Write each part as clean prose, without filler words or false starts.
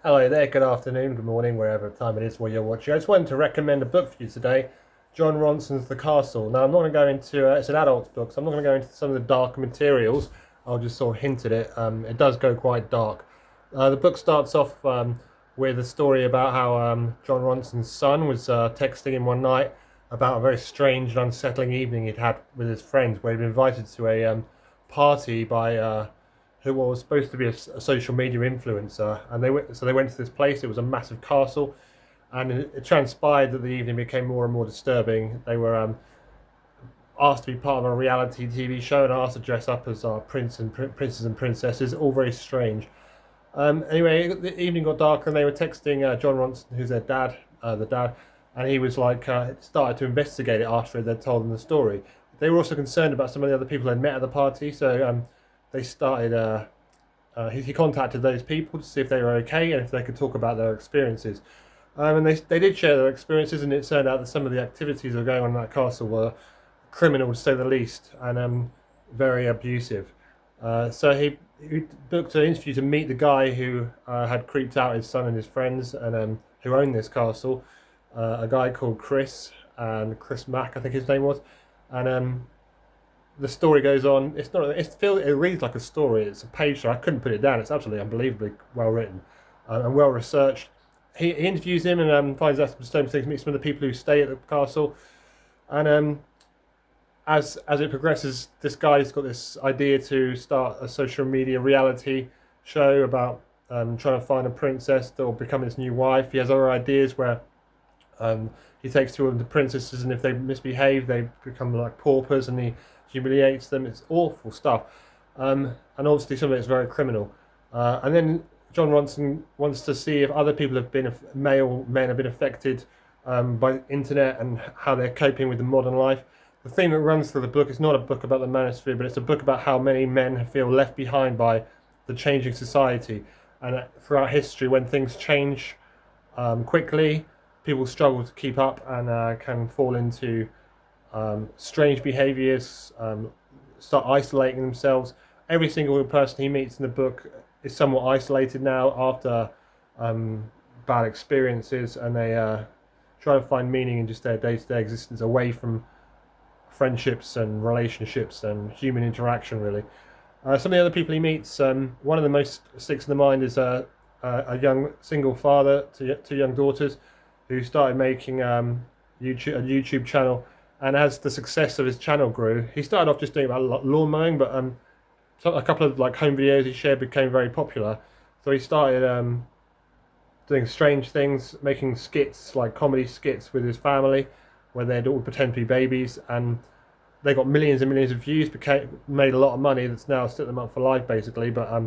Hello there, good afternoon, good morning, wherever time it is while you're watching. I just wanted to recommend a book for you today, Jon Ronson's The Castle. Now, I'm not going to go into, it's an adult's book, so I'm not going to go into some of the dark materials. I'll just sort of hint at it. It does go quite dark. The book starts off with a story about how Jon Ronson's son was texting him one night about a very strange and unsettling evening he'd had with his friends, where he'd been invited to a party by who was supposed to be a social media influencer, and they went to this place. It was a massive castle, and it transpired that the evening became more and more disturbing. They were asked to be part of a reality TV show and asked to dress up as princes and princesses. All very strange. Anyway, the evening got darker, and they were texting Jon Ronson, who's their dad, the dad, and he was like started to investigate it after they'd told them the story. They were also concerned about some of the other people they'd met at the party, so they started. He contacted those people to see if they were okay and if they could talk about their experiences. And they did share their experiences, and it turned out that some of the activities that were going on in that castle were criminal, to say the least, and very abusive. So he booked an interview to meet the guy who had creeped out his son and his friends, and who owned this castle, a guy called Chris Mack, I think his name was, and the story goes on. It's not. It reads like a story. It's a page, so I couldn't put it down. It's absolutely unbelievably well written and well researched. He interviews him and finds out some strange things. Meets some of the people who stay at the castle, and as it progresses, this guy's got this idea to start a social media reality show about trying to find a princess that will become his new wife. He has other ideas where he takes two of the princesses, and if they misbehave, they become like paupers, and he humiliates them. It's awful stuff, and obviously some of it's very criminal. And then Jon Ronson wants to see if other people have been, male men have been affected by the internet and how they're coping with the modern life. The theme that runs through the book is not a book about the manosphere, but it's a book about how many men feel left behind by the changing society. And throughout history, when things change quickly, people struggle to keep up and can fall into strange behaviours, start isolating themselves. Every single person he meets in the book is somewhat isolated now after bad experiences, and they try to find meaning in just their day-to-day existence away from friendships and relationships and human interaction, really. Some of the other people he meets, one of the most sticks in the mind is a young single father to two young daughters who started making a YouTube channel. And as the success of his channel grew, he started off just doing about lawn mowing, but a couple of like home videos he shared became very popular. So he started doing strange things, making skits, like comedy skits with his family, where they'd all pretend to be babies, and they got millions and millions of views, made a lot of money that's now set them up for life, basically. But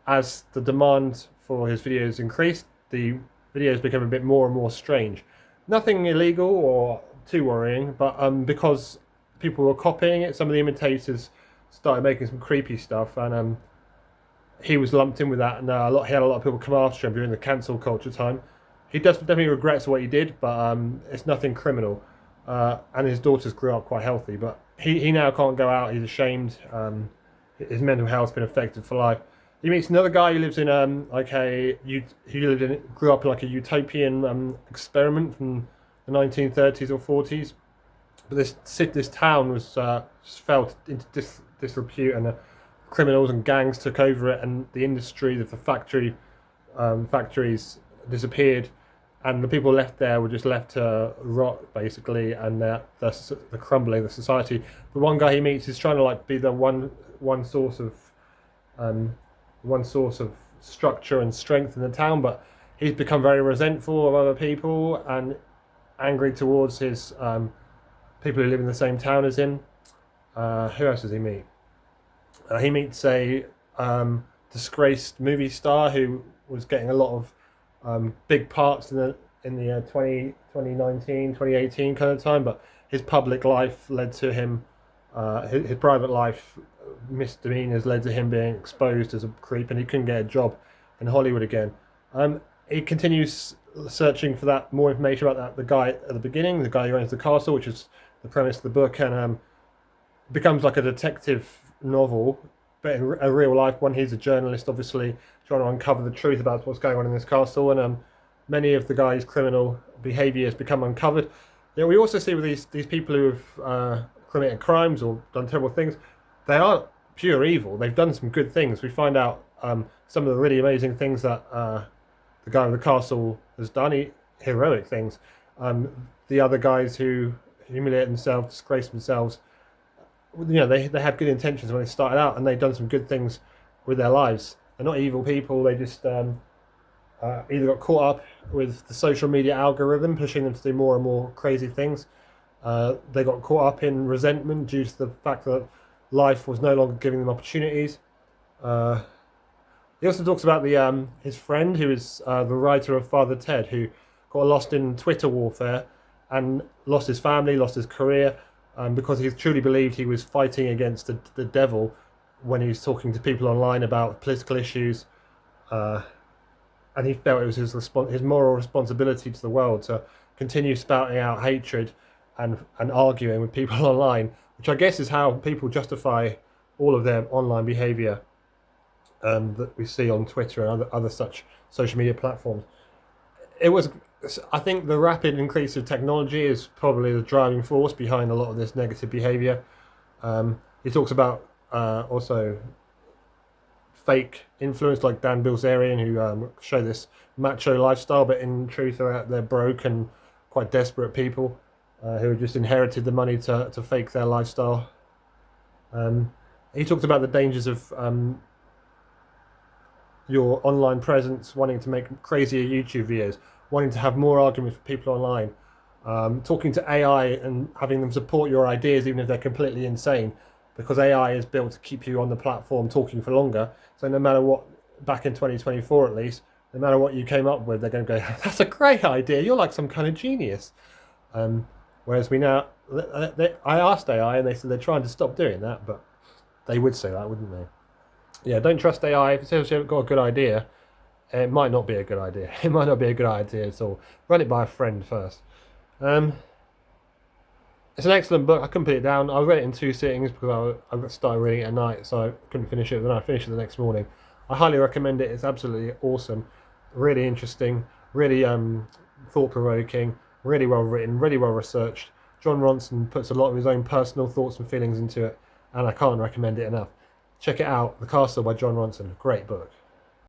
as the demand for his videos increased, the videos became a bit more and more strange. Nothing illegal or too worrying, but because people were copying it, some of the imitators started making some creepy stuff, and he was lumped in with that, and he had a lot of people come after him during the cancel culture time. He definitely regrets what he did, but it's nothing criminal, and his daughters grew up quite healthy, but he now can't go out. He's ashamed. His mental health's been affected for life. He meets another guy who lives in grew up in like a utopian experiment from the 1930s or 40s, but this town was fell into disrepute, and criminals and gangs took over it, and the industry, the factories disappeared, and the people left there were just left to rot, basically, and the crumbling of the society. The one guy he meets is trying to like be the one source of structure and strength in the town, but he's become very resentful of other people and angry towards his people who live in the same town as him. Who else does he meet? He meets a disgraced movie star who was getting a lot of big parts in the 2019, 2018 kind of time, but his public life led to him, his private life misdemeanors led to him being exposed as a creep, and he couldn't get a job in Hollywood again. He continues searching for that more information about the guy at the beginning, the guy who owns the castle, which is the premise of the book, and becomes like a detective novel but in a real life one. He's a journalist, obviously trying to uncover the truth about what's going on in this castle, and many of the guys' criminal behaviour has become uncovered. Yeah, we also see with these people who have committed crimes or done terrible things, they aren't pure evil. They've done some good things. We find out some of the really amazing things that the guy in the castle has done, heroic things. The other guys who humiliate themselves, disgrace themselves, they had good intentions when they started out, and they've done some good things with their lives. They're not evil people. They just either got caught up with the social media algorithm pushing them to do more and more crazy things. They got caught up in resentment due to the fact that life was no longer giving them opportunities. He also talks about his friend, who is the writer of Father Ted, who got lost in Twitter warfare and lost his family, lost his career, because he truly believed he was fighting against the devil when he was talking to people online about political issues. And he felt it was his moral responsibility to the world to continue spouting out hatred and arguing with people online, which I guess is how people justify all of their online behaviour that we see on Twitter and other such social media platforms. I think the rapid increase of technology is probably the driving force behind a lot of this negative behaviour. He talks about also fake influence like Dan Bilzerian, who show this macho lifestyle, but in truth they're broke and quite desperate people who have just inherited the money to fake their lifestyle. He talked about the dangers of your online presence, wanting to make crazier YouTube videos, wanting to have more arguments with people online, talking to AI and having them support your ideas even if they're completely insane, because AI is built to keep you on the platform talking for longer. So no matter what, back in 2024 at least, no matter what you came up with, they're going to go, that's a great idea, you're like some kind of genius. Whereas I asked AI and they said they're trying to stop doing that, but they would say that, wouldn't they? Yeah, don't trust AI. If it says you haven't got a good idea, it might not be a good idea. It might not be a good idea at all. Run it by a friend first. It's an excellent book. I couldn't put it down. I read it in 2 sittings because I started reading it at night, so I couldn't finish it. Then I finished it the next morning. I highly recommend it. It's absolutely awesome. Really interesting. Really thought-provoking. Really well written. Really well researched. Jon Ronson puts a lot of his own personal thoughts and feelings into it, and I can't recommend it enough. Check it out. The Castle by Jon Ronson. Great book.